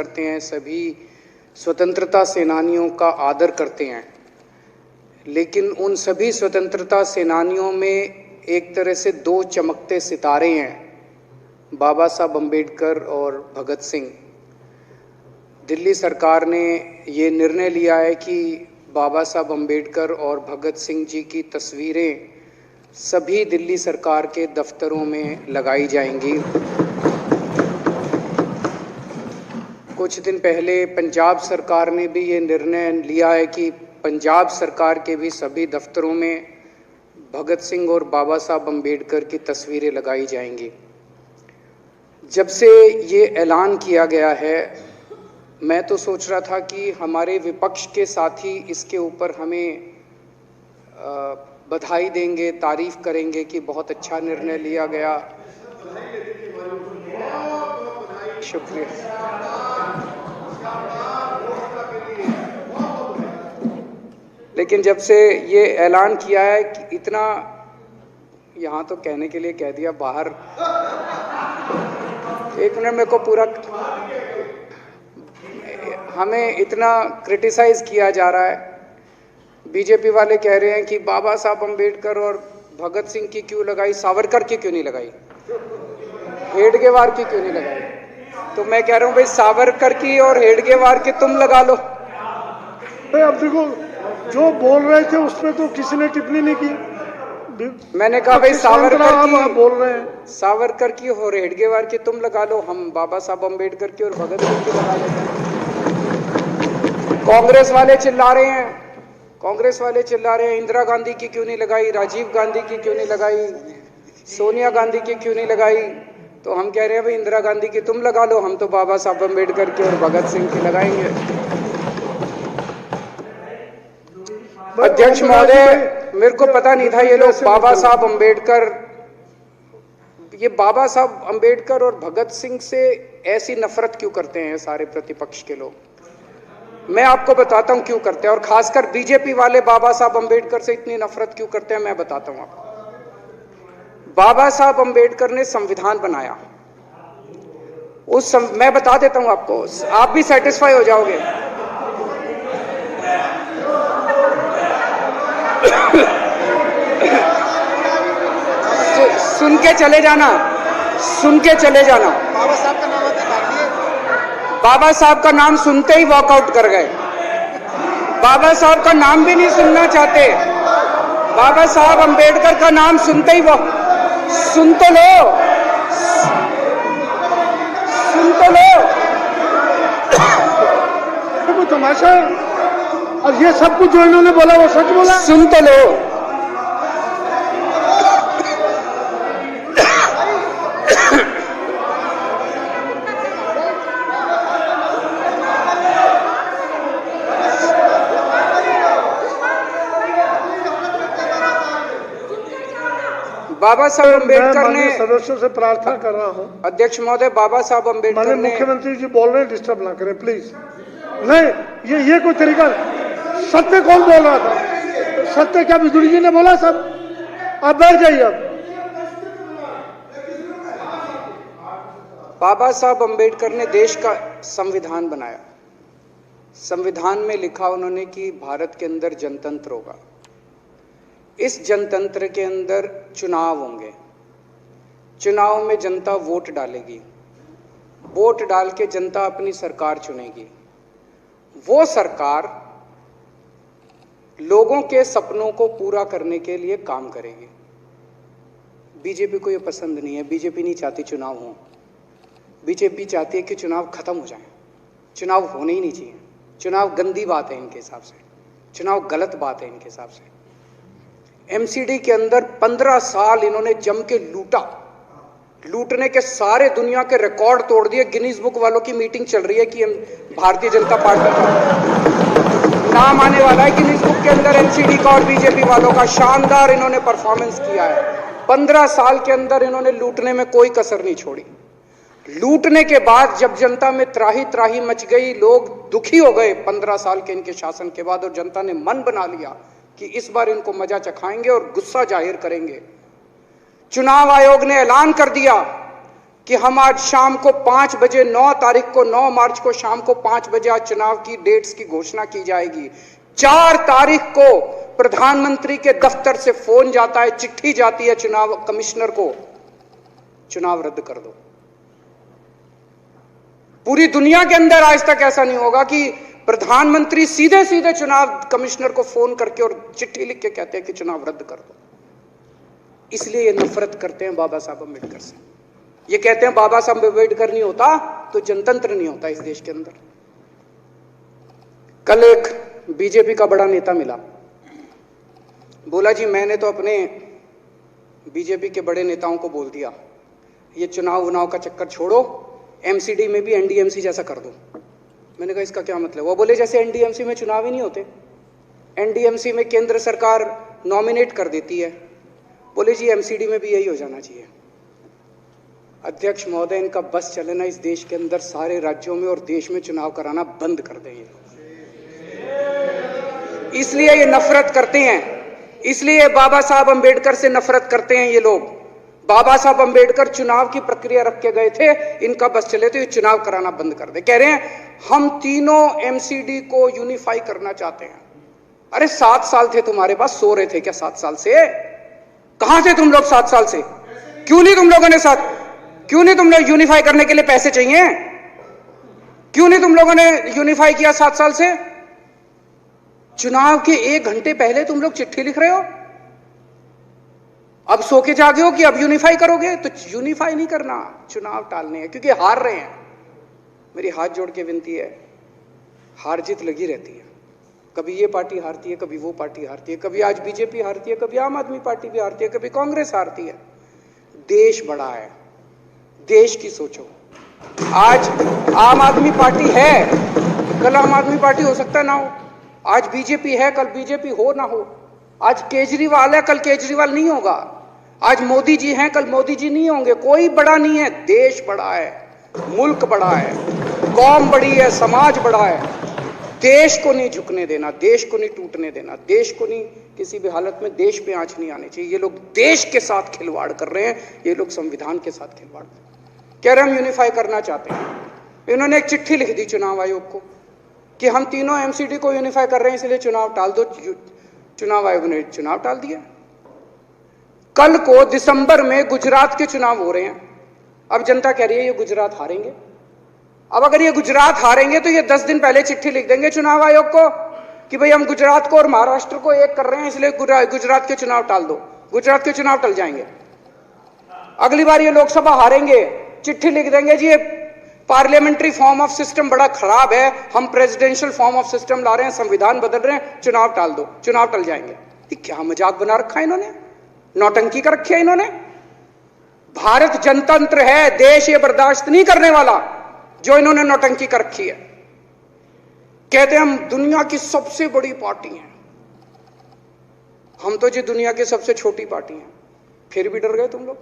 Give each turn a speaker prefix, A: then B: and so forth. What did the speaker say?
A: करते हैं, सभी स्वतंत्रता सेनानियों का आदर करते हैं, लेकिन उन सभी स्वतंत्रता सेनानियों में एक तरह से दो चमकते सितारे हैं, बाबा साहब अम्बेडकर और भगत सिंह। दिल्ली सरकार ने ये निर्णय लिया है कि बाबा साहब अम्बेडकर और भगत सिंह जी की तस्वीरें सभी दिल्ली सरकार के दफ्तरों में लगाई जाएंगी। कुछ दिन पहले पंजाब सरकार ने भी ये निर्णय लिया है कि पंजाब सरकार के भी सभी दफ्तरों में भगत सिंह और बाबा साहब अम्बेडकर की तस्वीरें लगाई जाएंगी। जब से ये ऐलान किया गया है, मैं तो सोच रहा था कि हमारे विपक्ष के साथी इसके ऊपर हमें बधाई देंगे, तारीफ करेंगे कि बहुत अच्छा निर्णय लिया गया। शुक्रिया। लेकिन जब से ये ऐलान किया है कि इतना, यहाँ तो कहने के लिए कह दिया, बाहर एक मिनट मेरे को पूरा, हमें इतना क्रिटिसाइज किया जा रहा है। बीजेपी वाले कह रहे हैं कि बाबा साहब अम्बेडकर और भगत सिंह की क्यों लगाई, सावरकर की क्यों नहीं लगाई, हेडगेवार की क्यों नहीं लगाई। तो मैं कह रहा हूं भाई, सावरकर की और हेडगेवार की तुम लगा लो।
B: भाई अब देखो, जो बोल रहे थे उसमें तो किसी ने टिप्पणी नहीं की।
A: मैंने कहा भाई सावरकर की
B: आप बोल रहे हैं,
A: सावरकर की और हेडगेवार की तुम लगा लो, हम बाबा साहब अम्बेडकर की और भगत सिंह की लगा लेते हैं। कांग्रेस वाले चिल्ला रहे हैं, इंदिरा गांधी की क्यों नहीं लगाई, राजीव गांधी की क्यों नहीं लगाई, सोनिया गांधी की क्यों नहीं लगाई। तो हम कह रहे हैं भाई, इंदिरा गांधी की तुम लगा लो, हम तो बाबा साहब अम्बेडकर की और भगत सिंह की लगाएंगे। अध्यक्ष महोदय, मेरे को पता नहीं था ये लोग बाबा साहब अम्बेडकर और भगत सिंह से ऐसी नफरत क्यों करते हैं सारे प्रतिपक्ष के लोग। मैं आपको बताता हूं क्यों करते हैं, और खासकर बीजेपी वाले बाबा साहब अम्बेडकर से इतनी नफरत क्यों करते हैं, मैं बताता हूं आपको। बाबा साहब अम्बेडकर ने संविधान बनाया, मैं बता देता हूं आपको, आप भी सेटिस्फाई हो जाओगे। सुन के चले जाना। बाबा साहब का नाम सुनते ही वॉकआउट कर गए। बाबा साहब का नाम भी नहीं सुनना चाहते। बाबा साहब अम्बेडकर का नाम सुनते ही सुन तो लो।
B: वो तमाशा, और ये सब कुछ जो इन्होंने बोला वो सच बोला।
A: सुन तो लो। बाबा साहब अम्बेडकर ने,
B: सदस्यों से प्रार्थना कर रहा हूं,
A: अध्यक्ष महोदय, बाबा साहब अम्बेडकर ने,
B: मुख्यमंत्री जी बोल रहे हैं, डिस्टर्ब ना करें प्लीज। नहीं, ये कोई तरीका। सत्य कौन बोल रहा था? सत्य क्या बिजुली जी ने बोला? सब आप बैठ जाइए। अब
A: बाबा साहब अम्बेडकर ने देश का संविधान बनाया। संविधान में लिखा उन्होंने कि भारत के अंदर जनतंत्र होगा। इस जनतंत्र के अंदर चुनाव होंगे। चुनाव में जनता वोट डालेगी। वोट डाल के जनता अपनी सरकार चुनेगी। वो सरकार लोगों के सपनों को पूरा करने के लिए काम करेगी। बीजेपी को ये पसंद नहीं है। बीजेपी नहीं चाहती चुनाव हो। बीजेपी चाहती है कि चुनाव खत्म हो जाए। चुनाव होने ही नहीं चाहिए। चुनाव गंदी बात है इनके हिसाब से। चुनाव गलत बात है इनके हिसाब से। एमसीडी के अंदर 15 साल इन्होंने जम के लूटा। लूटने के सारे दुनिया के रिकॉर्ड तोड़ दिए। गिनीज बुक वालों की मीटिंग चल रही है कि भारतीय जनता पार्टी का नाम आने वाला है गिनीज बुक के अंदर एमसीडी का और बीजेपी वालों का। शानदार इन्होंने परफॉर्मेंस किया है। 15 साल के अंदर इन्होंने लूटने में कोई कसर नहीं छोड़ी। लूटने के बाद जब जनता में त्राही त्राही मच गई, लोग दुखी हो गए 15 साल के इनके शासन के बाद, और जनता ने मन बना लिया कि इस बार इनको मजा चखाएंगे और गुस्सा जाहिर करेंगे। चुनाव आयोग ने ऐलान कर दिया कि हम आज शाम को 5 बजे 9 तारीख को 9 मार्च को शाम को 5 बजे आज चुनाव की डेट्स की घोषणा की जाएगी। 4 तारीख को प्रधानमंत्री के दफ्तर से फोन जाता है, चिट्ठी जाती है चुनाव कमिश्नर को, चुनाव रद्द कर दो। पूरी दुनिया के अंदर आज तक ऐसा नहीं होगा कि प्रधानमंत्री सीधे सीधे चुनाव कमिश्नर को फोन करके और चिट्ठी लिख के कहते हैं कि चुनाव रद्द कर दो। इसलिए ये नफरत करते हैं बाबा साहब अम्बेडकर से। ये कहते हैं बाबा साहब अम्बेडकर नहीं होता तो जनतंत्र नहीं होता इस देश के अंदर। कल एक बीजेपी का बड़ा नेता मिला, बोला जी मैंने तो अपने बीजेपी के बड़े नेताओं को बोल दिया ये चुनाव का चक्कर छोड़ो, एमसीडी में भी एनडीएमसी जैसा कर दो। मैंने कहा इसका क्या मतलब? वो बोले जैसे एनडीएमसी में चुनाव ही नहीं होते, एनडीएमसी में केंद्र सरकार नॉमिनेट कर देती है, बोले जी एमसीडी में भी यही हो जाना चाहिए। अध्यक्ष महोदय, इनका बस चले ना इस देश के अंदर सारे राज्यों में और देश में चुनाव कराना बंद कर दें। इसलिए ये नफरत करते हैं, इसलिए बाबा साहब अम्बेडकर से नफरत करते हैं ये लोग। बाबा साहब अम्बेडकर चुनाव की प्रक्रिया रख के गए थे, इनका बस चले तो ये चुनाव कराना बंद कर दे। कह रहे हैं हम तीनों एमसीडी को यूनिफाई करना चाहते हैं। अरे 7 साल थे तुम्हारे पास, सो रहे थे क्या 7 साल से? कहां थे तुम लोग 7 साल से? क्यों नहीं तुम लोगों ने क्यों नहीं तुम लोग यूनिफाई करने के लिए पैसे चाहिए? क्यों नहीं तुम लोगों ने यूनिफाई किया 7 साल से? चुनाव के 1 घंटे पहले तुम लोग चिट्ठी लिख रहे हो, अब सो के जागे हो कि अब यूनिफाई करोगे। तो यूनिफाई नहीं करना, चुनाव टालने हैं, क्योंकि हार रहे हैं। मेरी हाथ जोड़ के विनती है, हार जीत लगी रहती है, कभी ये पार्टी हारती है, कभी वो पार्टी हारती है, कभी आज बीजेपी हारती है, कभी आम आदमी पार्टी भी हारती है, कभी कांग्रेस हारती है। देश बड़ा है, देश की सोचो। आज आम आदमी पार्टी है, कल आम आदमी पार्टी हो सकता ना हो। आज बीजेपी है, कल बीजेपी हो ना हो। आज केजरीवाल है, कल केजरीवाल नहीं होगा। आज मोदी जी हैं, कल मोदी जी नहीं होंगे। कोई बड़ा नहीं है, देश बड़ा है, मुल्क बड़ा है, कौम बड़ी है, समाज बड़ा है। देश को नहीं झुकने देना, देश को नहीं टूटने देना, देश को नहीं किसी भी हालत में देश पे आंच नहीं आनी चाहिए। ये लोग देश के साथ खिलवाड़ कर रहे हैं, ये लोग संविधान के साथ खिलवाड़ कह रहे हैं। हम यूनिफाई करना चाहते हैं। इन्होंने एक चिट्ठी लिख दी चुनाव आयोग को कि हम तीनों एमसीडी को यूनिफाई कर रहे हैं, इसलिए चुनाव टाल दो। चुनाव आयोग ने चुनाव टाल दिया। कल को दिसंबर में गुजरात के चुनाव हो रहे हैं। अब जनता कह रही है ये गुजरात हारेंगे। अब अगर ये गुजरात हारेंगे तो ये 10 दिन पहले चिट्ठी लिख देंगे चुनाव आयोग को कि भाई हम गुजरात को और महाराष्ट्र को एक कर रहे हैं, इसलिए गुजरात के चुनाव टाल दो। गुजरात के चुनाव टल जाएंगे। अगली बार ये लोकसभा हारेंगे, चिट्ठी लिख देंगे जी ये पार्लियामेंट्री फॉर्म ऑफ सिस्टम बड़ा खराब है, हम प्रेसिडेंशियल फॉर्म ऑफ सिस्टम ला रहे हैं, संविधान बदल रहे हैं, चुनाव टाल दो। चुनाव टल जाएंगे। ये क्या मजाक बना रखा है इन्होंने, नौटंकी कर रखी है इन्होंने। भारत जनतंत्र है, देश ये बर्दाश्त नहीं करने वाला जो इन्होंने नौटंकी कर रखी है। कहते हैं हम दुनिया की सबसे बड़ी पार्टी हैं, हम तो जी दुनिया की सबसे छोटी पार्टी हैं। फिर भी डर गए तुम लोग।